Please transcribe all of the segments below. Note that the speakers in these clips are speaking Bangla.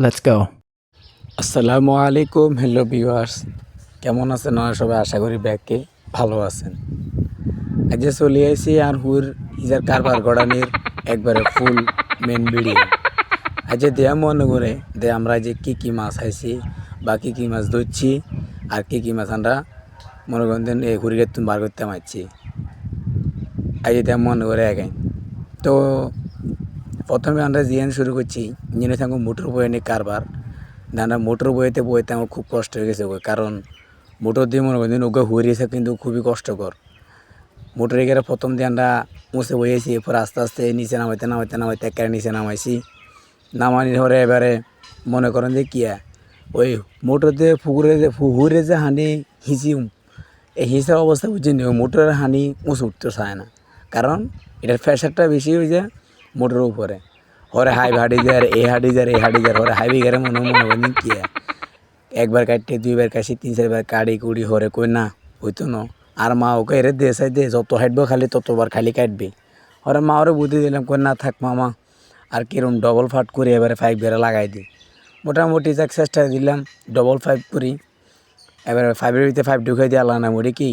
Let's go. আসসালামু আলাইকুম, হ্যালো ভিউয়ার্স, কেমন আছেন আপনারা সবাই? আশা করি ব্যাগকে ভালো আছেন। আজ চলে আইছি আর হুর ইজার কারবার গড়ানির একবারে ফুল মেন ভিডিও। আজ দেয়া মনে করে দে আমরা যে কি মাছ খাইছি বা কি মাছ ধরছি আর কি মাছ আমরা মনে করেন এই হুড়িকে তুমি বার করতে পারছি। আজ দেয়া মনে করে একাই তো প্রথমে আমরা জিয়ান শুরু করছি ইঞ্জিনে থাকবো মোটর বয়ে নিয়ে কারবার। না মোটর বইতে আমার খুব কষ্ট হয়ে গেছে কারণ মোটর দিয়ে মনে করেন ওকে হুড়িয়েছে কিন্তু খুবই কষ্টকর। মোটরে গেলে প্রথম দিয়ে আমরা মুছে বইয়েছি, এরপর আস্তে আস্তে নিচে নামাইতে একেবারে নিচে নামাইছি। নামানির পরে এবারে মনে করেন যে ওই মোটর দিয়ে হুড়ে যে হানি হিঁচি এই হিঁচার অবস্থা বুঝিনি, ওই মোটরের হানি উঁচু উঠতে চায় না, কারণ এটার প্রেশারটা বেশি হয়ে যায় মোটরের উপরে। হরে হাই হাডি যার এই হাডি যার হরে হাইবি গেলে মনে করেন একবার কাটতে দুইবার কাশি তিন চারবার কাড়ি কুড়ি হরে কই না হইতো না। আর মা ওকে এরে দে সাই দে যত হাঁটবো খালি ততবার খালি কাটবি। হরে মা ওরে বুদ্ধি দিলাম কই না থাক মামা, আর কিরম ডবল ফাট করে এবারে 5 বেড়ে লাগাই দিই। মোটামুটি যাক চেষ্টা দিলাম ডবল 5 করি। এবারে 5-এর ভিতরে 5 ঢুকাই দিয়ে আল্লাহ না মোটে কি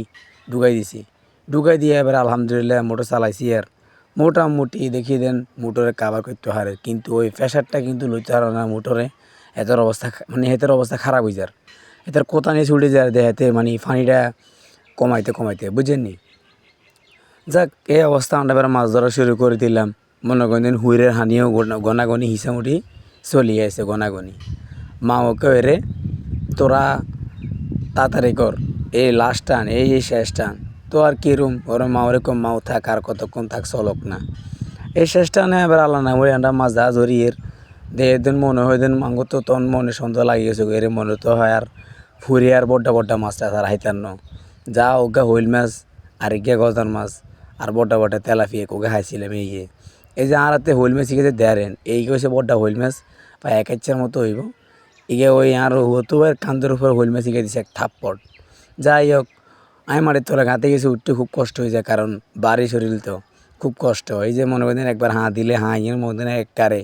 ঢুকাই দিছি। ঢুকাই দিয়ে এবার আলহামদুলিল্লাহ মোটর চালাইছি। আর মোটামুটি দেখি দেন মোটরে কাভার করতে হারে, কিন্তু ওই প্রেশারটা কিন্তু লইতে হারে না মোটরে। এতের অবস্থা হেতের অবস্থা খারাপ হয়ে যার, এটার কোথা নিয়ে ছুটে যায় দেহাতে পানিটা কমাইতে বুঝেননি। যাক এই অবস্থা আমরা এবার মাছ ধরা শুরু করে দিলাম। মনে করেন হুইরের হানিও গনাগনি হিসামুটি চলিয়ে আছে গনাগনি। মা ওকে এরে তোরা তাড়াতাড়ি কর, এই লাস্ট টান এই শেষ টান। তো আর কিরম ওরা মা ওরকম মাও থাক আর কতক্ষণ থাক চলক না। এই শেষ টানে এবার আল্লাহ না ওই আমরা মাছ যা ধরিয়ের দেহ দিন মনে হয় দিন মাঙ্গ তো তখন মনে সন্দেহ লাগিয়ে গেছে এর মনে তো হয় আর ফুরি আর বড্ডা মাছটা তার হাইতার ন যা ওগা হইল মাছ আর গিয়া গজার মাছ আর বড্ডা তেলাফিয়ে ওকে খাইছিলাম। এই যে আর হাতে হইল মাছ শিখেছে দেয়ারেন এই গেছে বড্ডা হইল মাছ প্রায় 1 ইঞ্চের মতো হইব। ইগে ওই আর হতো কান্দের উপর হইল মাছ শিখে দিছে এক থাপ্পড়। যাই হোক আমি মাটির তোলা ঘাতে গেছি, উঠতে খুব কষ্ট হয়ে যায় কারণ বাড়ি শরীর তো খুব কষ্ট হয়। যে মনে করেন একবার হাঁ দিলে ইয়ের মধ্যে এক কারে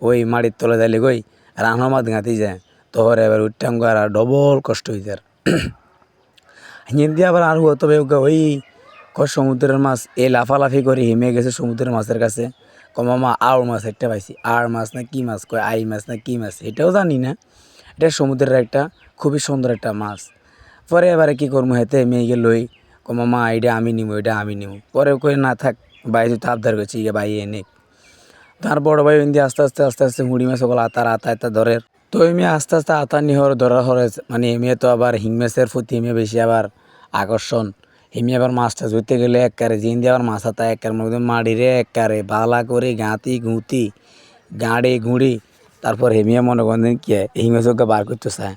ওই মাটির তলে যাইলে গই রান্না মাছ ঘাঁতি যায় তোর এবার উঠতাম গো আর ডবল কষ্ট হয়ে যায়। হিন্দি আবার আর তবে ওই সমুদ্রের মাছ এই লাফালাফি করে হিমে গেছে সমুদ্রের মাছের কাছে। মামা আড় মাছ একটা পাইছি, আড় মাছ না কি মাছ কয় আই মাছ না কি মাছ এটাও জানি না। এটা সমুদ্রের একটা খুবই সুন্দর একটা মাছ। পরে এবারে কী করবো হেতে মেয়েকে লই মামা এটা আমি নিব পরে কই না থাক ভাই তুই আবদার করছি ইয়ে ভাই এনে। তার বড় ভাই ইন্দি আস্তে হুড়ি মাছ ওগুলো আতা ধরে। তো এমনি আস্তে আতা নিহর ধরা হরে এমনি তো আবার হিং মাছের প্রতি এমনি বেশি আবার আকর্ষণ। এমনি আবার মাছটা ধরতে গেলে এককারে জিন দিয়ে আবার মাছ আতা এককার মধ্যে মাড়িরে এককারে বালা করে গুঁতি গাঁড়ি গুঁড়ি তারপর হেমিয়া মনে করেন কি হিং মাছ ওকে বার করতে চায়।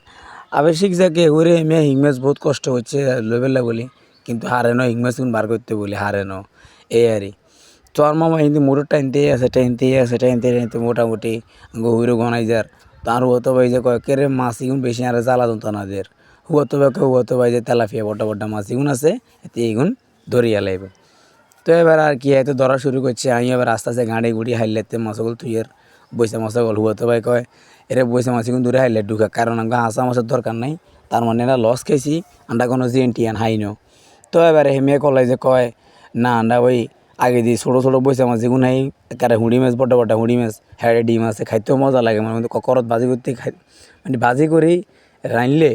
আবশ্যিক যাকে ওরে হেমিয়া হিং মাছ বহুত কষ্ট হচ্ছে লেবেলা বলি, কিন্তু হারে ন হিং মাছ বার করতে বলি হারে ন এই আরই। তো আর মামা হিন্দি মোটর টাইনতেই আছে মোটামুটি গভীরও গনাই যার। তার হতো ভাই যে কয়েকের মাছ ইগুন বেশি আর জ্বালা যন্ত্র না দের হুয়াতো ভাই যে তেলাফিয়া বড্ডা মাছ ইগুন আছে এতে ইগুন ধরিয়া লাইব। তো এবার আর কি এত ধরা শুরু করছে আমি এবার আস্তে আস্তে গাড়ি গুড়ি হাইলেতে মাছগুলো তুইয়ের বৈশা মাছগুলো হুয়াতো ভাই কয় এরে বৈশা মাছ ইগুন দূরে হাইলে ঢুকা, কারণ আমাকে হাঁসা মাছের দরকার নাই, তার মানে এরা লস খাইছি আমরা কোনো জিএনটিয়ান হাই ন। তো এবারে হেমিয়া কলাই যে কয় না আমরা ওই আগে দিয়ে ছোটো বৈশা মাছ যেগুলো নাই একেবারে হুঁড়ি মাছ বড্ডা হুঁড়ি মাছ হ্যাঁ ডিম আছে খাইতেও মজা লাগে করত বাজি করতে বাজি করি রাইনলে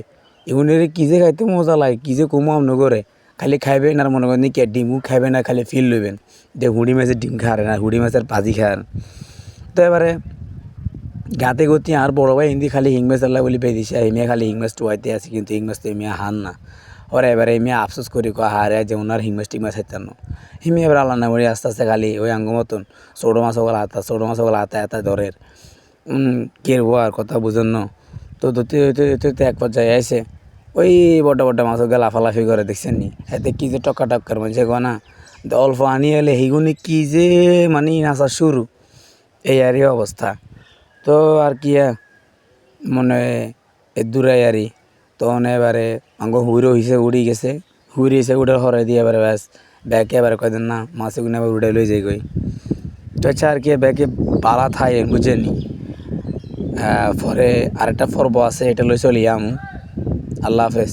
এগুনের কি যে খাইতে মজা লাগে কি যে কমো আমনো করে খালি খাইবেন আর মনে করেন কি ডিমও খাইবেন না খালি ফিল লইবেন যে হুঁড়ি মাছের ডিম খায় না হুঁড়ি মাছের ভাজি খায়। তো এবারে গাতে গতি আর বড় ভাই হিন্দি খালি হিং মাছ আল্লাহ বলি পেয়ে দিছে হিমিয়া খালি হিং মাছ টুয়াইতে আছে, কিন্তু হিং মাছ তো হিমিয়া হান না। ওরা এবারে হিমিয়া আফসোস করি হারে যে ওনার হিং মাছ টিং মাছ খাইতেন না। হিমিয়া এবার আল্লাহ না বলি আস্তে আস্তে খালি ওই আঙ্গ মতন ছোটো মাছ ওগুলো আতা ধরের কেরবো আর কথা বুঝেন না। তো ধরতে হইতে এক পর্যায়ে আসে ওই বড্ডা মাছ ওকে লাফালাফি করে দেখছেন নি এতে কী যে টক্কার মাঝে গনা অল্প আনি এলে সেইগুনি কী যে নাচা শুরু এই আরই অবস্থা। তো আর কি মনে দূরাই আরই তখন এবারে আঙ্গ হুইরো হিসে উড়ি গেছে হুইরি হিসে উড়ে হরাই দিয়ে এবারে ব্যাস ব্যাকে এবারে কয়দিন না মাছ এগুলো আবার উড়ে লই যাই গই। তো আচ্ছা আর কি ব্যাকে পালা থাই বুঝেনি পরে আরেকটা পর্ব আছে, এটা লই চলিয়াম। আল্লাহ হাফেজ।